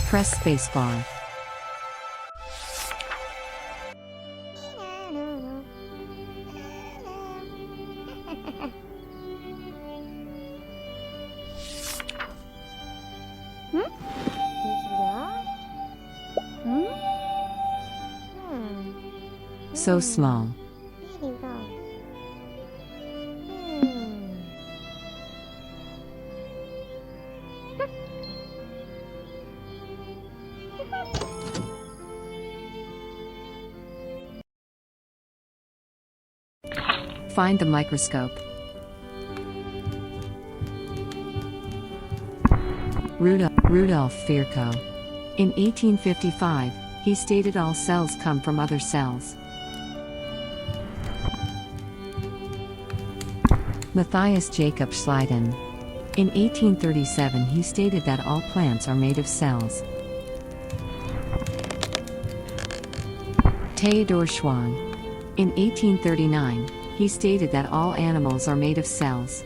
Press spacebar. So small. Find the microscope. Rudolf Virchow. In 1855, he stated all cells come from other cells. Matthias Jacob Schleiden. In 1837, he stated that all plants are made of cells. Theodor Schwann. In 1839, he stated that all animals are made of cells.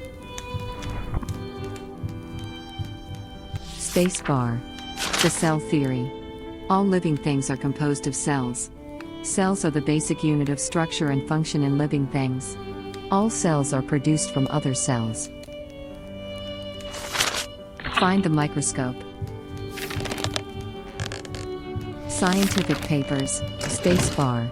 Spacebar. The cell theory. All living things are composed of cells. Cells are the basic unit of structure and function in living things. All cells are produced from other cells. Find the microscope. Scientific papers. Spacebar.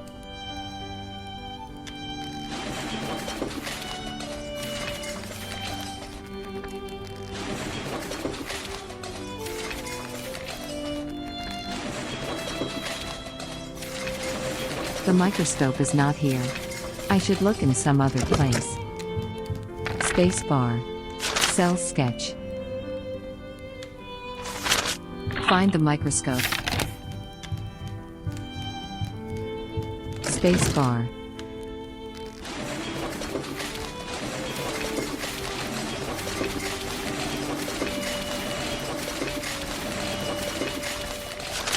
The microscope is not here. I should look in some other place. Spacebar. Cell sketch. Find the microscope. Spacebar.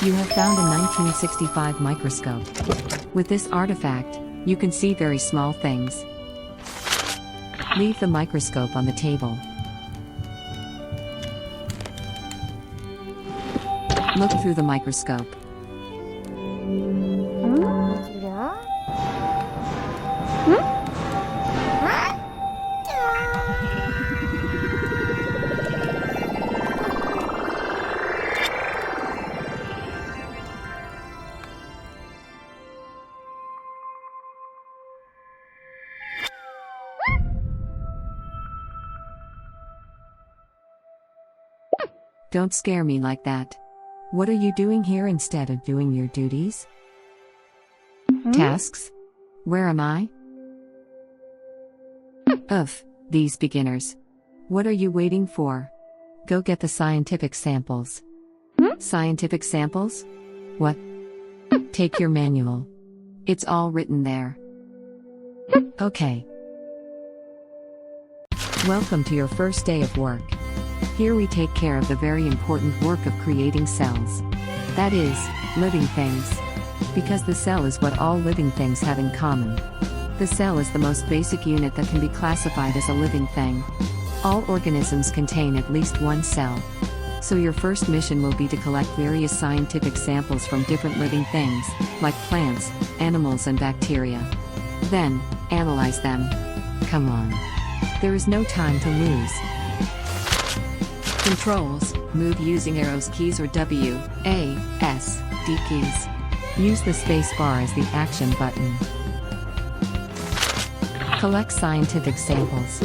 You have found a 1965 microscope. With this artifact, you can see very small things. Leave the microscope on the table. Look through the microscope. Don't scare me like that. What are you doing here instead of doing your duties? Tasks? Where am I? Ugh, these beginners. What are you waiting for? Go get the scientific samples. Scientific samples? What? Take your manual. It's all written there. Okay. Welcome to your first day of work. Here we take care of the very important work of creating cells. That is, living things. Because the cell is what all living things have in common. The cell is the most basic unit that can be classified as a living thing. All organisms contain at least one cell. So your first mission will be to collect various scientific samples from different living things, like plants, animals and bacteria. Then, analyze them. Come on. There is no time to lose. Controls, move using arrows keys or W, A, S, D keys. Use the space bar as the action button. Collect scientific samples.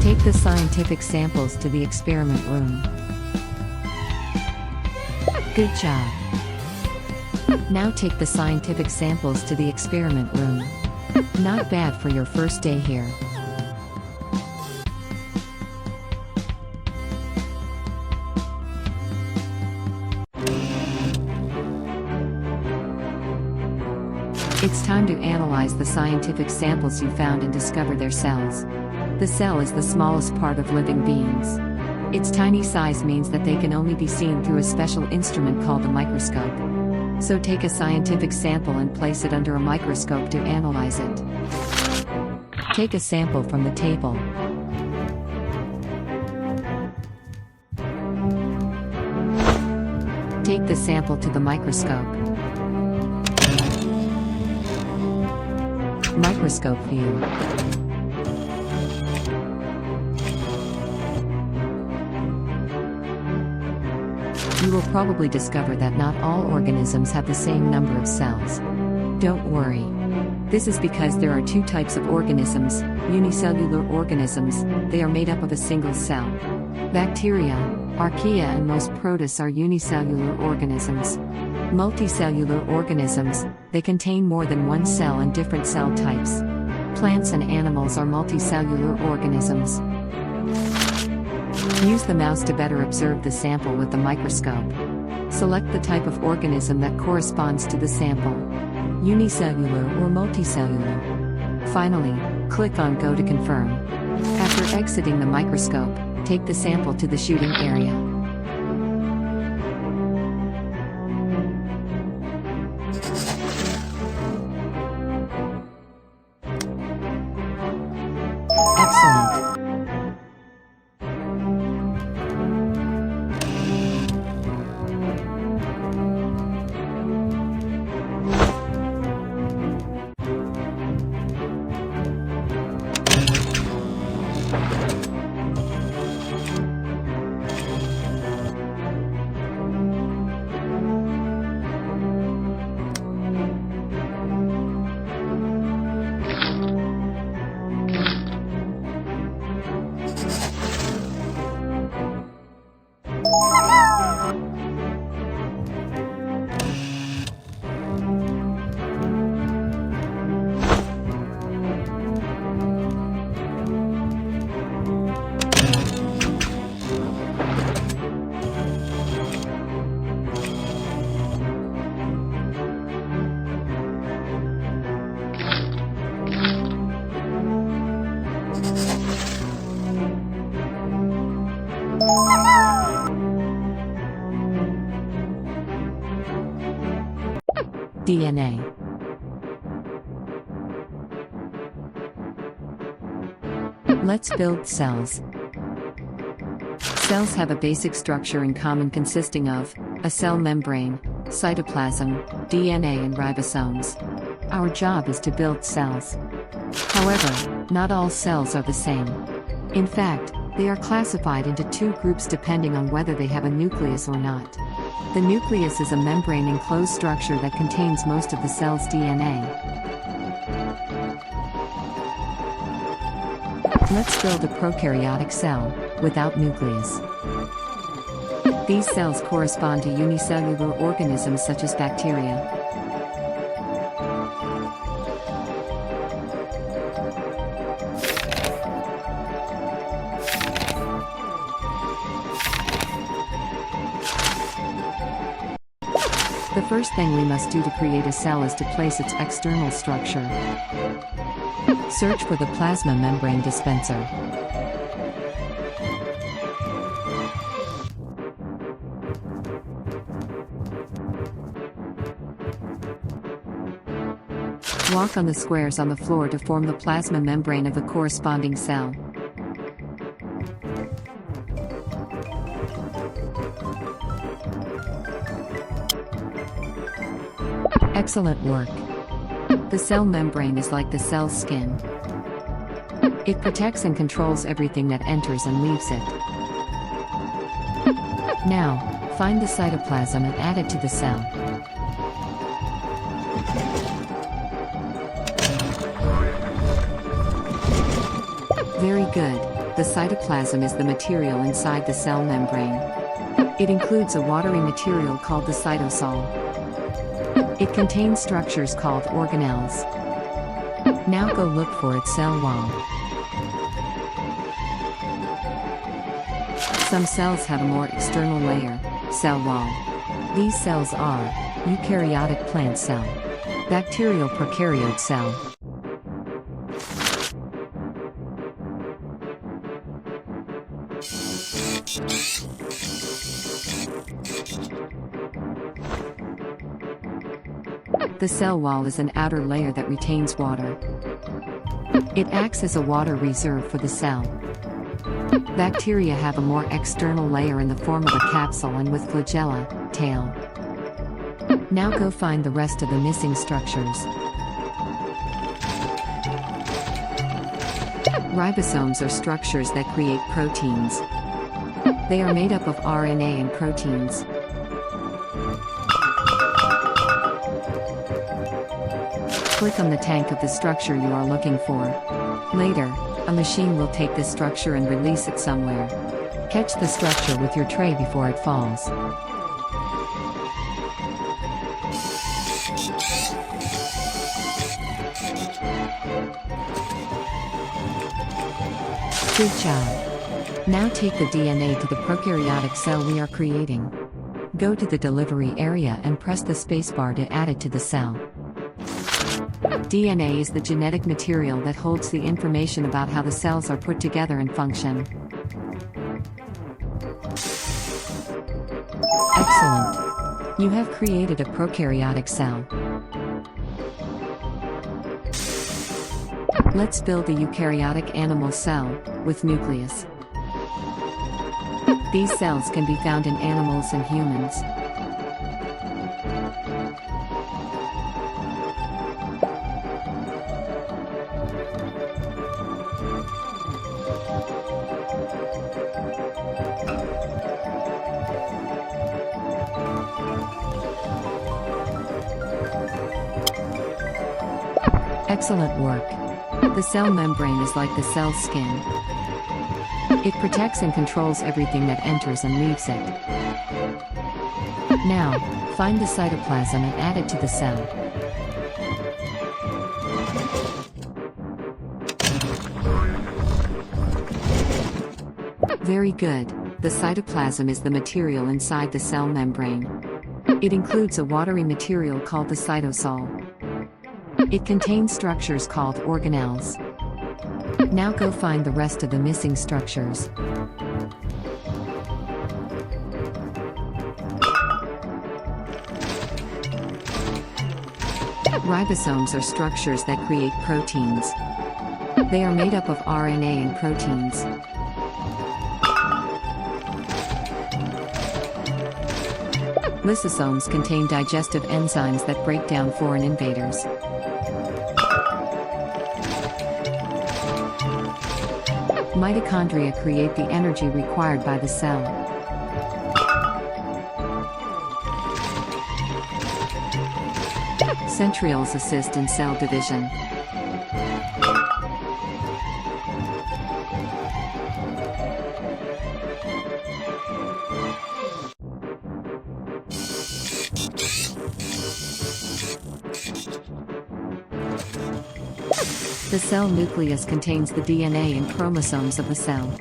Take the scientific samples to the experiment room. Good job. Now take the scientific samples to the experiment room. Not bad for your first day here. It's time to analyze the scientific samples you found and discover their cells. The cell is the smallest part of living beings. Its tiny size means that they can only be seen through a special instrument called a microscope. So take a scientific sample and place it under a microscope to analyze it. Take a sample from the table. Take the sample to the microscope. Microscope view. You will probably discover that not all organisms have the same number of cells. Don't worry. This is because there are two types of organisms, unicellular organisms. They are made up of a single cell. Bacteria, archaea and most protists are unicellular organisms. Multicellular organisms, they contain more than one cell and different cell types. Plants and animals are multicellular organisms. Use the mouse to better observe the sample with the microscope. Select the type of organism that corresponds to the sample. Unicellular or multicellular. Finally, click on Go to confirm. After exiting the microscope, take the sample to the shooting area. Excellent. DNA. Let's build cells. Cells have a basic structure in common consisting of a cell membrane, cytoplasm, DNA and ribosomes. Our job is to build cells. However, not all cells are the same. In fact, they are classified into two groups depending on whether they have a nucleus or not. The nucleus is a membrane-enclosed structure that contains most of the cell's DNA. Let's build a prokaryotic cell, without nucleus. These cells correspond to unicellular organisms such as bacteria. The first thing we must do to create a cell is to place its external structure. Search for the plasma membrane dispenser. Walk on the squares on the floor to form the plasma membrane of the corresponding cell. Excellent work. The cell membrane is like the cell's skin. It protects and controls everything that enters and leaves it. Now, find the cytoplasm and add it to the cell. Very good. The cytoplasm is the material inside the cell membrane. It includes a watery material called the cytosol. It contains structures called organelles. Now go look for its cell wall. Some cells have a more external layer, cell wall. These cells are eukaryotic plant cell, bacterial prokaryote cell. The cell wall is an outer layer that retains water. It acts as a water reserve for the cell. Bacteria have a more external layer in the form of a capsule and with flagella, tail. Now go find the rest of the missing structures. Ribosomes are structures that create proteins. They are made up of RNA and proteins. Click on the tank of the structure you are looking for. Later, a machine will take this structure and release it somewhere. Catch the structure with your tray before it falls. Good job. Now take the DNA to the prokaryotic cell we are creating. Go to the delivery area and press the spacebar to add it to the cell. DNA is the genetic material that holds the information about how the cells are put together and function. Excellent. You have created a prokaryotic cell. Let's build a eukaryotic animal cell with nucleus. These cells can be found in animals and humans. Excellent work. The cell membrane is like the cell's skin. It protects and controls everything that enters and leaves it. Now, find the cytoplasm and add it to the cell. Very good. The cytoplasm is the material inside the cell membrane. It includes a watery material called the cytosol. It contains structures called organelles. Now go find the rest of the missing structures. Ribosomes are structures that create proteins. They are made up of RNA and proteins. Lysosomes contain digestive enzymes that break down foreign invaders. Mitochondria create the energy required by the cell. Centrioles assist in cell division. The cell nucleus contains the DNA and chromosomes of the cell.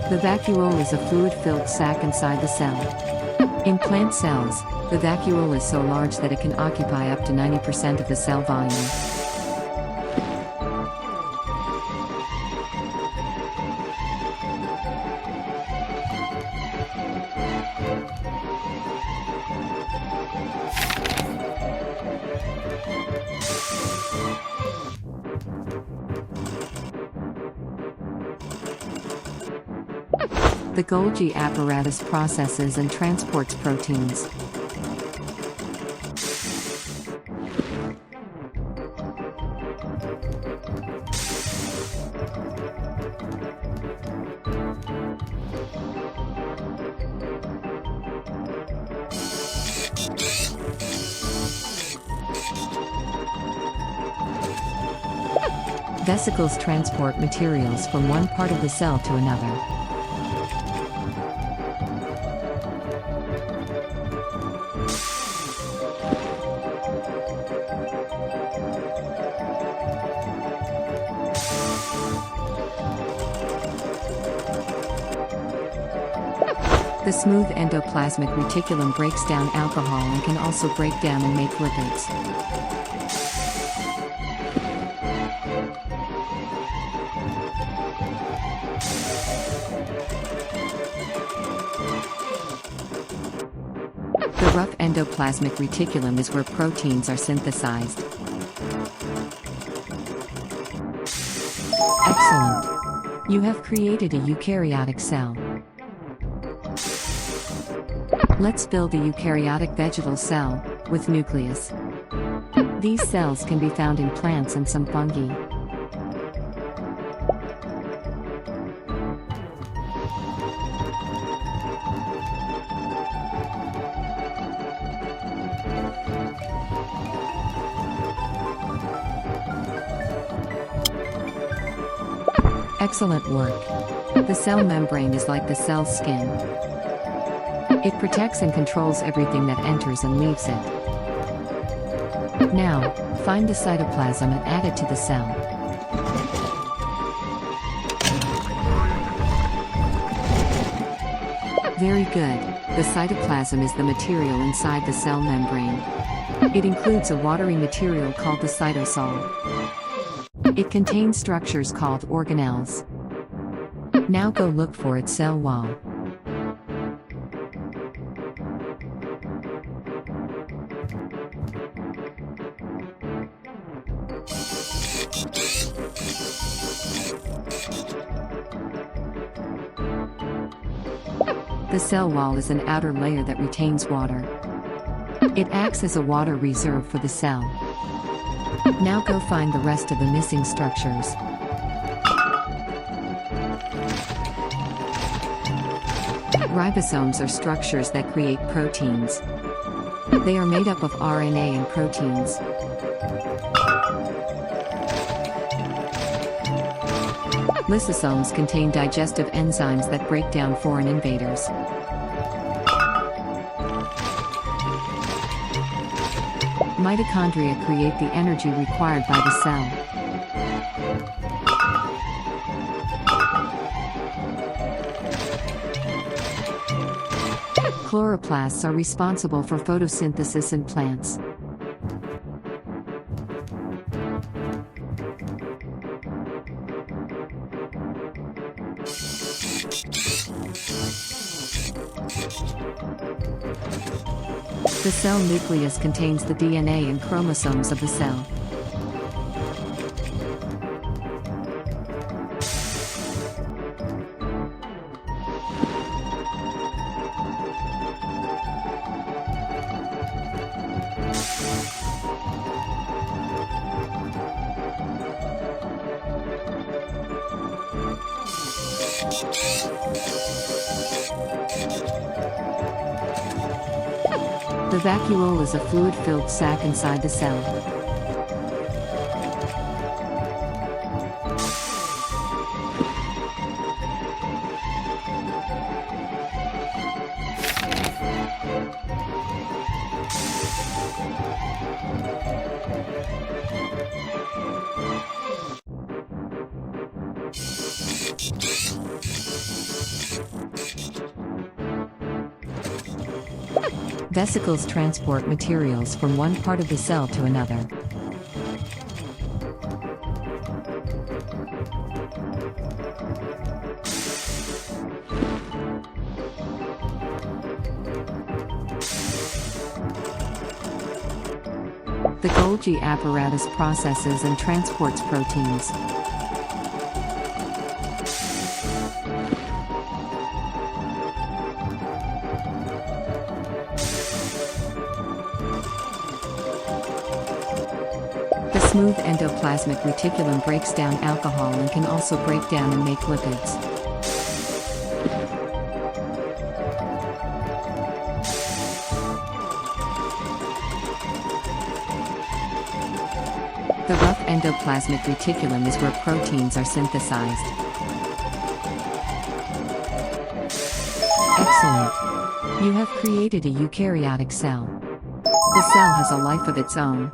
The vacuole is a fluid-filled sac inside the cell. In plant cells, the vacuole is so large that it can occupy up to 90% of the cell volume. The Golgi apparatus processes and transports proteins. Vesicles transport materials from one part of the cell to another. The smooth endoplasmic reticulum breaks down alcohol and can also break down and make lipids. The rough endoplasmic reticulum is where proteins are synthesized. Excellent! You have created a eukaryotic cell. Let's build a eukaryotic vegetal cell, with nucleus. These cells can be found in plants and some fungi. Excellent work. The cell membrane is like the cell's skin. It protects and controls everything that enters and leaves it. Now, find the cytoplasm and add it to the cell. Very good. The cytoplasm is the material inside the cell membrane. It includes a watery material called the cytosol. It contains structures called organelles. Now go look for its cell wall. The cell wall is an outer layer that retains water. It acts as a water reserve for the cell. Now go find the rest of the missing structures. Ribosomes are structures that create proteins. They are made up of RNA and proteins. Lysosomes contain digestive enzymes that break down foreign invaders. Mitochondria create the energy required by the cell. Chloroplasts are responsible for photosynthesis in plants. The cell nucleus contains the DNA and chromosomes of the cell. The vacuole is a fluid-filled sac inside the cell. Vesicles transport materials from one part of the cell to another. The Golgi apparatus processes and transports proteins. The smooth endoplasmic reticulum breaks down alcohol and can also break down and make lipids. The rough endoplasmic reticulum is where proteins are synthesized. Excellent. You have created a eukaryotic cell. The cell has a life of its own.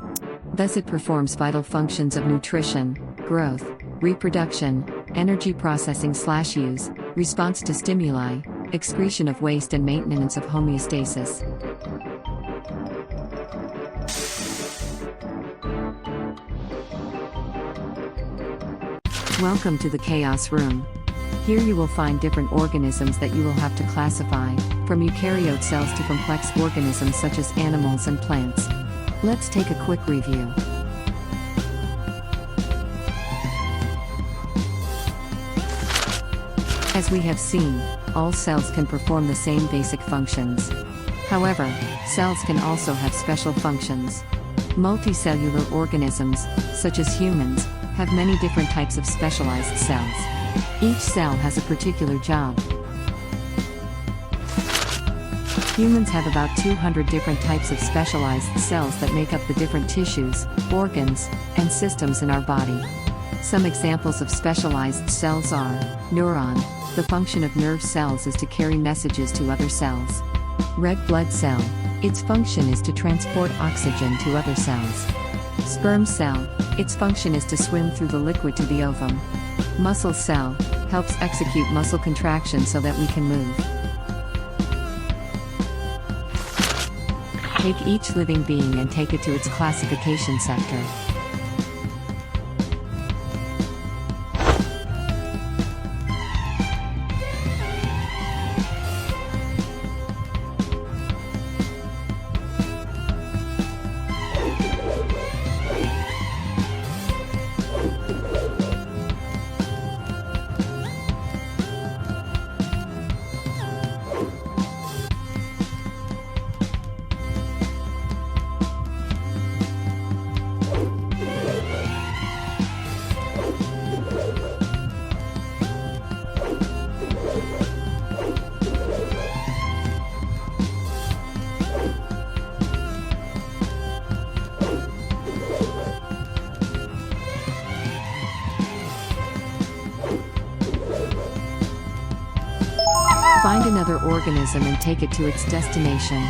Thus it performs vital functions of nutrition, growth, reproduction, energy processing/use, response to stimuli, excretion of waste and maintenance of homeostasis. Welcome to the Chaos Room. Here you will find different organisms that you will have to classify, from eukaryote cells to complex organisms such as animals and plants. Let's take a quick review. As we have seen, all cells can perform the same basic functions. However, cells can also have special functions. Multicellular organisms, such as humans, have many different types of specialized cells. Each cell has a particular job. Humans have about 200 different types of specialized cells that make up the different tissues, organs, and systems in our body. Some examples of specialized cells are neuron. The function of nerve cells is to carry messages to other cells. Red blood cell. Its function is to transport oxygen to other cells. Sperm cell. Its function is to swim through the liquid to the ovum. Muscle cell helps execute muscle contractions so that we can move. Take each living being and take it to its classification sector. Find another organism and take it to its destination.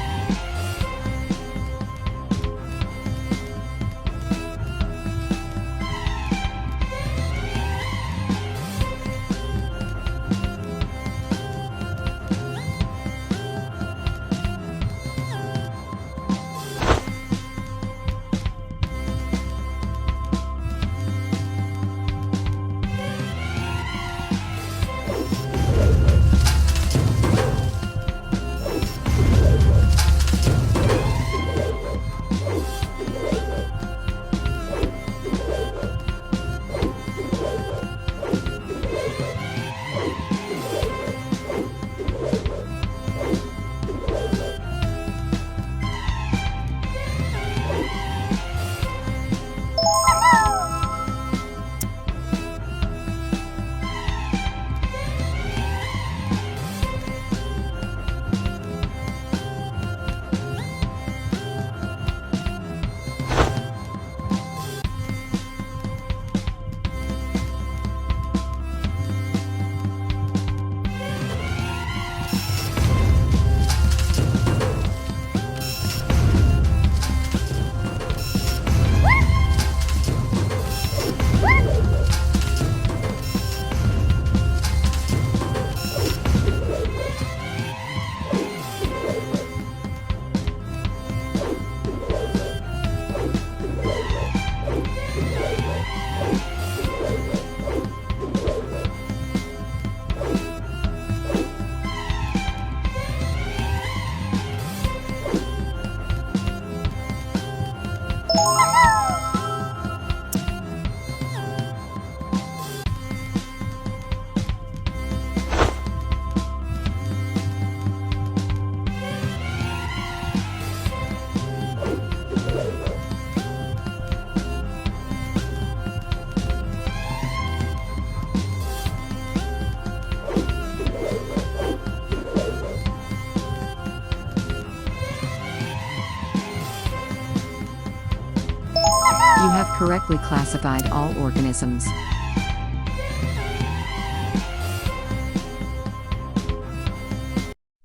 You have correctly classified all organisms.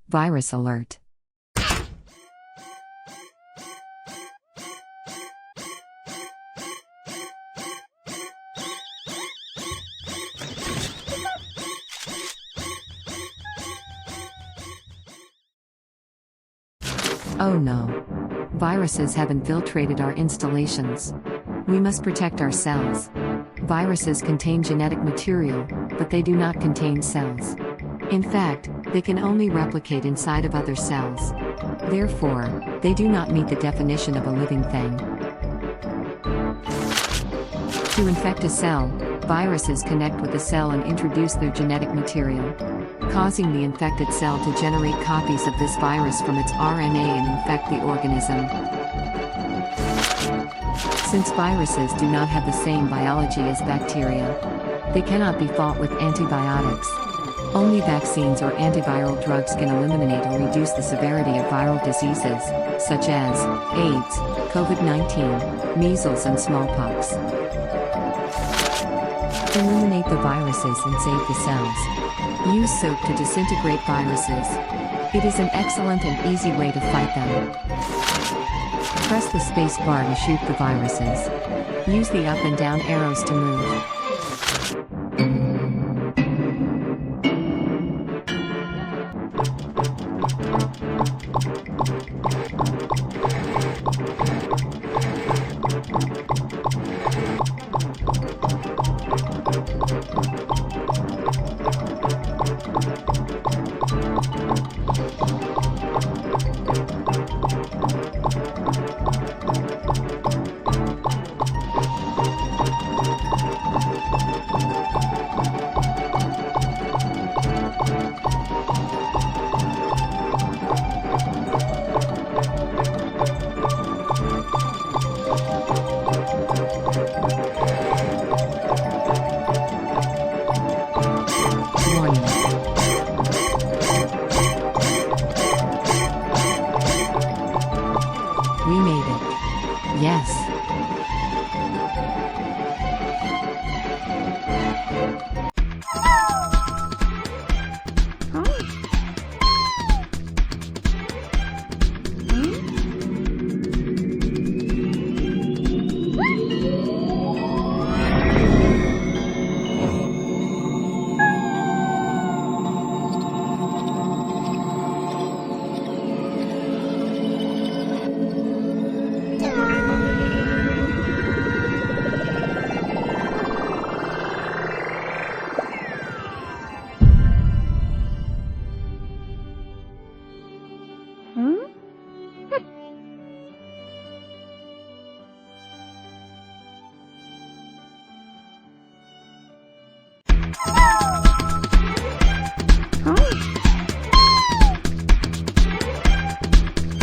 Virus alert. Oh no. Viruses have infiltrated our installations. We must protect our cells. Viruses contain genetic material, but they do not contain cells. In fact, they can only replicate inside of other cells. Therefore, they do not meet the definition of a living thing. To infect a cell, viruses connect with the cell and introduce their genetic material, causing the infected cell to generate copies of this virus from its RNA and infect the organism. Since viruses do not have the same biology as bacteria, they cannot be fought with antibiotics. Only vaccines or antiviral drugs can eliminate or reduce the severity of viral diseases, such as AIDS, COVID-19, measles and smallpox. Eliminate the viruses and save the cells. Use soap to disintegrate viruses. It is an excellent and easy way to fight them. Press the space bar to shoot the viruses. Use the up and down arrows to move.